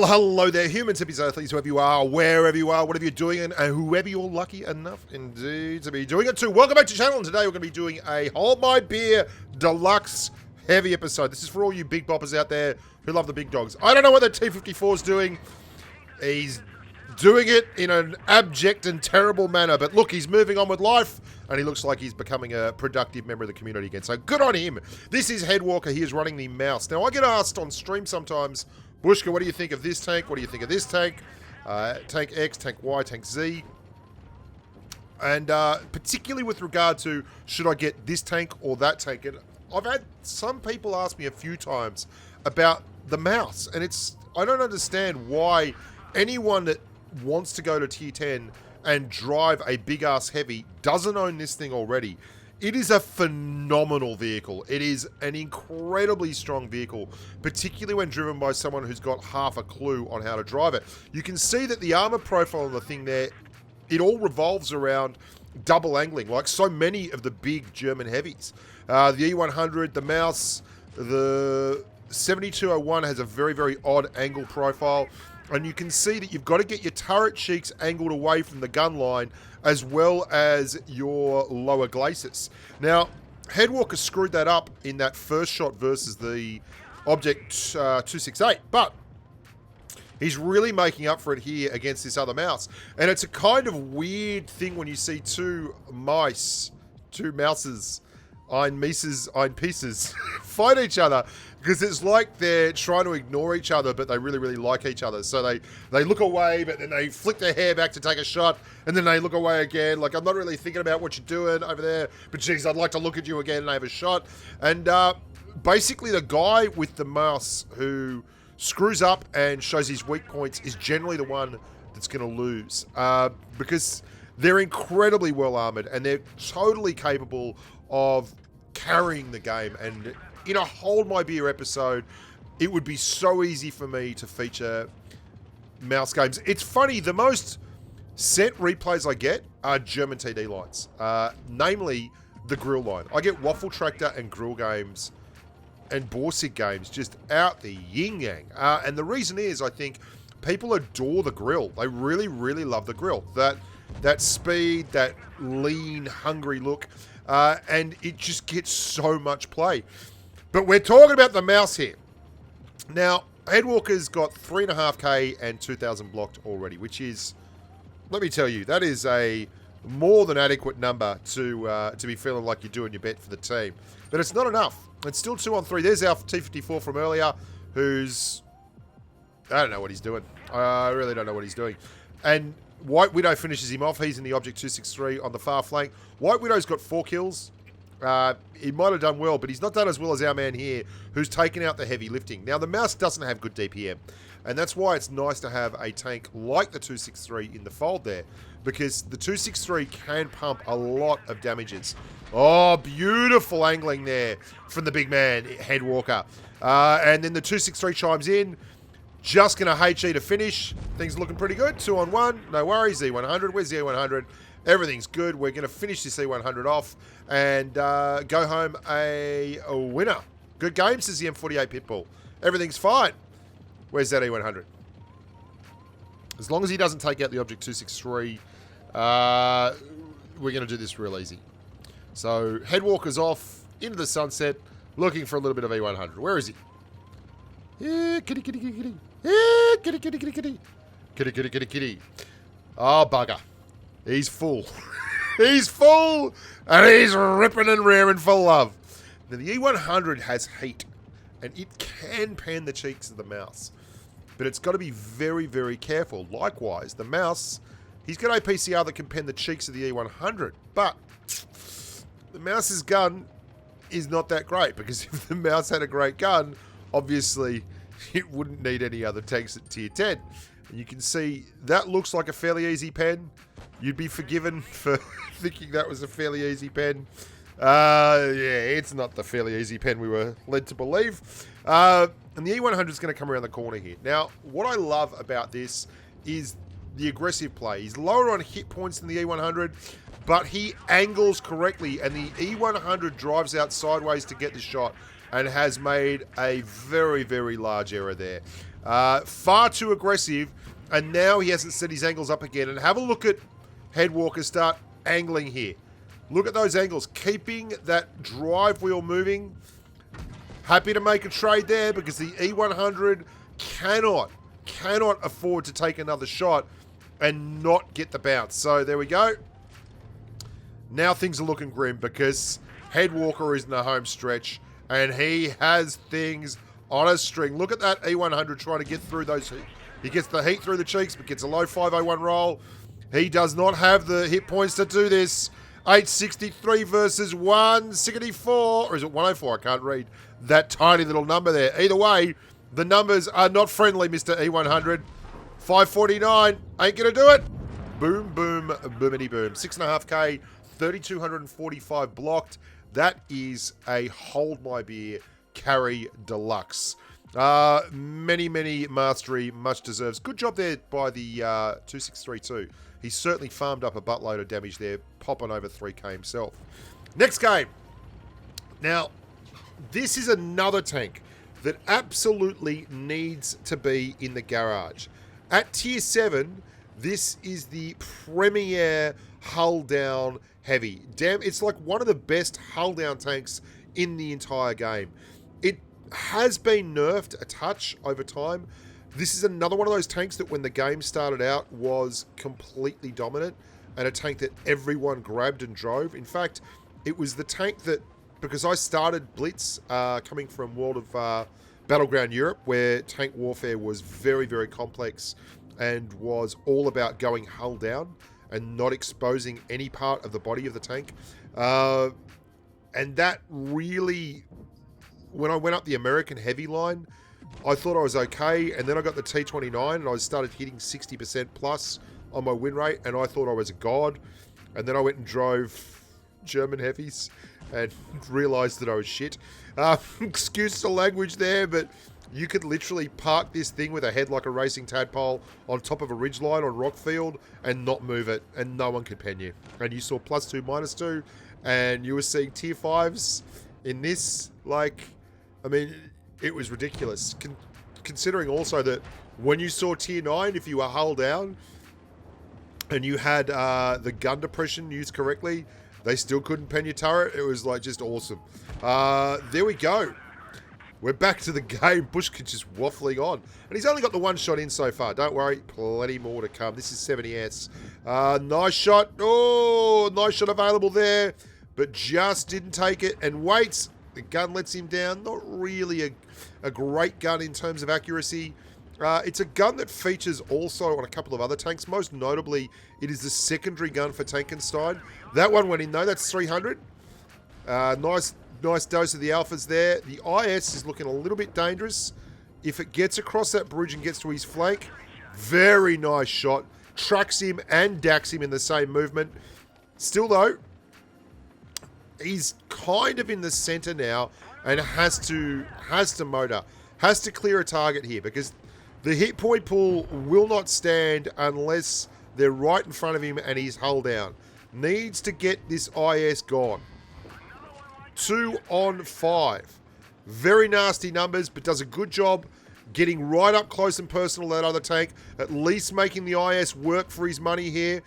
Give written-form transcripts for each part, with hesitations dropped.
hello there, humans, hippies, athletes, whoever you are, wherever you are, whatever you're doing, and whoever you're lucky enough indeed to be doing it to. Welcome back to the channel, and today we're going to be doing a Hold My Beer Deluxe Heavy episode. This is for all you big boppers out there who love the big dogs. I don't know what the T-54 is doing. He's doing it in an abject and terrible manner, but look, he's moving on with life, and he looks like he's becoming a productive member of the community again, so good on him. This is Headwalker. He is running the mouse. Now, I get asked on stream sometimes, Bushka, what do you think of this tank? What do you think of this tank? Tank X, Tank Y, Tank Z. And particularly with regard to, should I get this tank or that tank? And I've had some people ask me a few times about the mouse. And I don't understand why anyone that wants to go to tier 10 and drive a big-ass heavy doesn't own this thing already. It is a phenomenal vehicle. It is an incredibly strong vehicle, particularly when driven by someone who's got half a clue on how to drive it. You can see that the armor profile on the thing there, it all revolves around double angling, like so many of the big German heavies. The E100, the mouse, the 7201 has a very, very odd angle profile. And you can see that you've got to get your turret cheeks angled away from the gun line as well as your lower glacis. Now, Headwalker screwed that up in that first shot versus the Object 268, but he's really making up for it here against this other mouse. And it's a kind of weird thing when you see two mouses, ein pieces, fight each other, because it's like they're trying to ignore each other, but they really, really like each other. So they look away, but then they flick their hair back to take a shot, and then they look away again. Like, I'm not really thinking about what you're doing over there, but geez, I'd like to look at you again and have a shot. And basically the guy with the mouse who screws up and shows his weak points is generally the one that's going to lose, because they're incredibly well armored and they're totally capable of carrying the game. And in a Hold My Beer episode, it would be so easy for me to feature mouse games. It's funny, the most sent replays I get are German TD lines, namely the grill line. I get Waffle Tractor and grill games and Borsig games just out the yin-yang. And the reason is, I think people adore the grill. They really, really love the grill. That speed, that lean, hungry look, and it just gets so much play. But we're talking about the mouse here. Now, Headwalker's got 3.5k and 2,000 blocked already, which is, let me tell you, that is a more than adequate number to be feeling like you're doing your bet for the team. But it's not enough. It's still 2 on 3. There's our T-54 from earlier, who's, I don't know what he's doing. I really don't know what he's doing. And White Widow finishes him off. He's in the Object 263 on the far flank. White Widow's got 4 kills. He might have done well, but he's not done as well as our man here, who's taken out the heavy lifting. Now, the mouse doesn't have good DPM, and that's why it's nice to have a tank like the 263 in the fold there, because the 263 can pump a lot of damages. Oh, beautiful angling there from the big man, Headwalker. And then the 263 chimes in. Just going to HE to finish. Things looking pretty good. 2 on 1. No worries. E100. Where's the E100? Everything's good. We're going to finish this E100 off and go home a winner. Good game, says the M48 Pitbull. Everything's fine. Where's that E100? As long as he doesn't take out the Object 263, we're going to do this real easy. So, Headwalker's off into the sunset, looking for a little bit of E100. Where is he? Yeah, kitty, kitty, kitty, kitty. Yeah, kitty, kitty, kitty, kitty. Kitty, kitty, kitty, kitty. Oh, bugger. He's full. He's full, and he's ripping and rearing for love. Now, the E100 has heat, and it can pan the cheeks of the mouse. But it's got to be very, very careful. Likewise, the mouse, he's got a PCR that can pan the cheeks of the E100, but the mouse's gun is not that great, because if the mouse had a great gun, obviously, it wouldn't need any other tanks at tier 10. And you can see that looks like a fairly easy pen. You'd be forgiven for thinking that was a fairly easy pen. Yeah, it's not the fairly easy pen we were led to believe. And the E100 is going to come around the corner here. Now, what I love about this is the aggressive play. He's lower on hit points than the E100, but he angles correctly, and the E100 drives out sideways to get the shot and has made a very, very large error there. Far too aggressive, and now he hasn't set his angles up again. And have a look at Headwalker start angling here. Look at those angles, keeping that drive wheel moving. Happy to make a trade there because the E100 cannot afford to take another shot and not get the bounce. So there we go. Now things are looking grim because Headwalker is in the home stretch and he has things on a string. Look at that E100 trying to get through those. He gets the heat through the cheeks but gets a low 501 roll. He does not have the hit points to do this. 863 versus 164. Or is it 104? I can't read that tiny little number there. Either way, the numbers are not friendly, Mr. E100. 549. Ain't going to do it. Boom, boom, boomity boom. 6.5K, 3,245 blocked. That is a hold my beer carry deluxe. Many mastery, much deserves. Good job there by the 2632. He certainly farmed up a buttload of damage there, popping over 3K himself. Next game. Now, this is another tank that absolutely needs to be in the garage. At tier 7, this is the premier hull down heavy. Damn, it's like one of the best hull down tanks in the entire game. It has been nerfed a touch over time. This is another one of those tanks that when the game started out was completely dominant and a tank that everyone grabbed and drove. In fact, it was the tank that, because I started Blitz coming from World of Battleground Europe, where tank warfare was very complex and was all about going hull down and not exposing any part of the body of the tank. And that really, when I went up the American heavy line, I thought I was okay, and then I got the T-29 and I started hitting 60% plus on my win rate, and I thought I was a god. And then I went and drove German heavies and realised that I was shit. Excuse the language there, but you could literally park this thing with a head like a racing tadpole on top of a ridgeline on Rockfield and not move it, and no one could pen you. And you saw +2, -2, and you were seeing tier 5s in this. Like, I mean, it was ridiculous. Considering also that when you saw tier 9, if you were hull down and you had the gun depression used correctly, they still couldn't pen your turret. It was like just awesome. There we go. We're back to the game. Bushka just waffling on. And he's only got the one shot in so far. Don't worry, plenty more to come. This is 70S. Nice shot. Oh, nice shot available there. But just didn't take it and waits. The gun lets him down. Not really a great gun in terms of accuracy. It's a gun that features also on a couple of other tanks. Most notably, it is the secondary gun for Tankenstein. That one went in though. That's 300. Nice dose of the alphas there. The IS is looking a little bit dangerous. If it gets across that bridge and gets to his flank, very nice shot. Tracks him and dacks him in the same movement. Still though, he's kind of in the center now and has to motor. Has to clear a target here because the hit point pool will not stand unless they're right in front of him and he's hull down. Needs to get this IS gone. 2 on 5. Very nasty numbers, but does a good job getting right up close and personal to that other tank. At least making the IS work for his money here.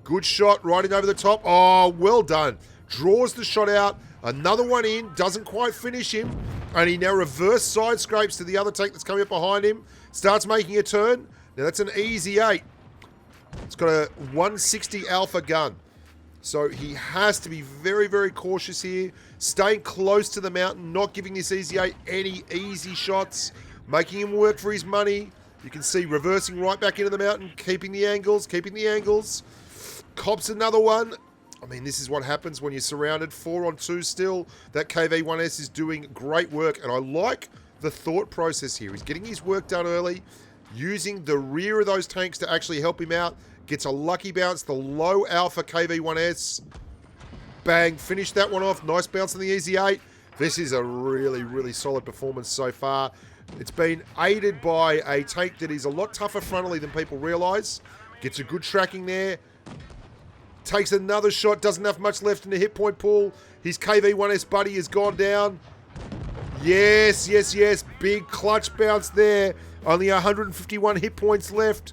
Good shot, right in over the top. Oh, well done. Draws the shot out. Another one in. Doesn't quite finish him. And he now reverse side scrapes to the other tank that's coming up behind him. Starts making a turn. Now that's an easy 8. It's got a 160 alpha gun. So he has to be very cautious here. Staying close to the mountain. Not giving this easy 8 any easy shots. Making him work for his money. You can see reversing right back into the mountain. Keeping the angles. Cops another one. I mean, this is what happens when you're surrounded. 4 on 2 still. That KV-1S is doing great work. And I like the thought process here. He's getting his work done early. Using the rear of those tanks to actually help him out. Gets a lucky bounce. The low alpha KV-1S. Bang. Finish that one off. Nice bounce on the easy 8. This is a really solid performance so far. It's been aided by a tank that is a lot tougher frontally than people realise. Gets a good tracking there. Takes another shot. Doesn't have much left in the hit point pool. His KV-1S buddy has gone down. Yes, yes, yes. Big clutch bounce there. Only 151 hit points left.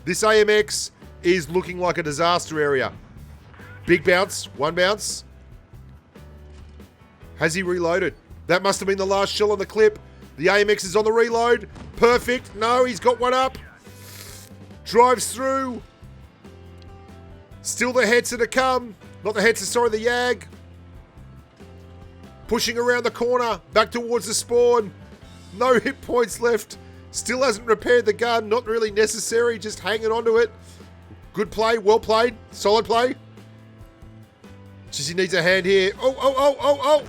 This AMX is looking like a disaster area. Big bounce. One bounce. Has he reloaded? That must have been the last shell on the clip. The AMX is on the reload. Perfect. No, he's got one up. Drives through. Still the Hetzer to come. Not the Hetzer, sorry, the Yag. Pushing around the corner. Back towards the spawn. No hit points left. Still hasn't repaired the gun. Not really necessary. Just hanging onto it. Good play. Well played. Solid play. Just he needs a hand here. Oh, oh, oh, oh, oh.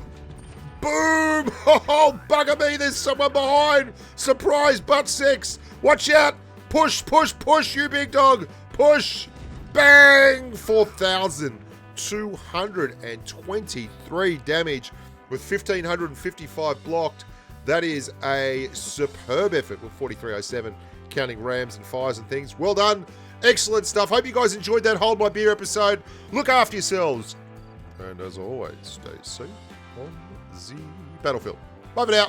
Boom! Oh, bugger me, there's someone behind. Surprise, butt sex. Watch out. Push, push, push, you big dog. Push. Bang! 4,223 damage with 1,555 blocked. That is a superb effort with 4307, counting rams and fires and things. Well done. Excellent stuff. Hope you guys enjoyed that Hold My Beer episode. Look after yourselves. And as always, stay safe on the battlefield. Bye for now.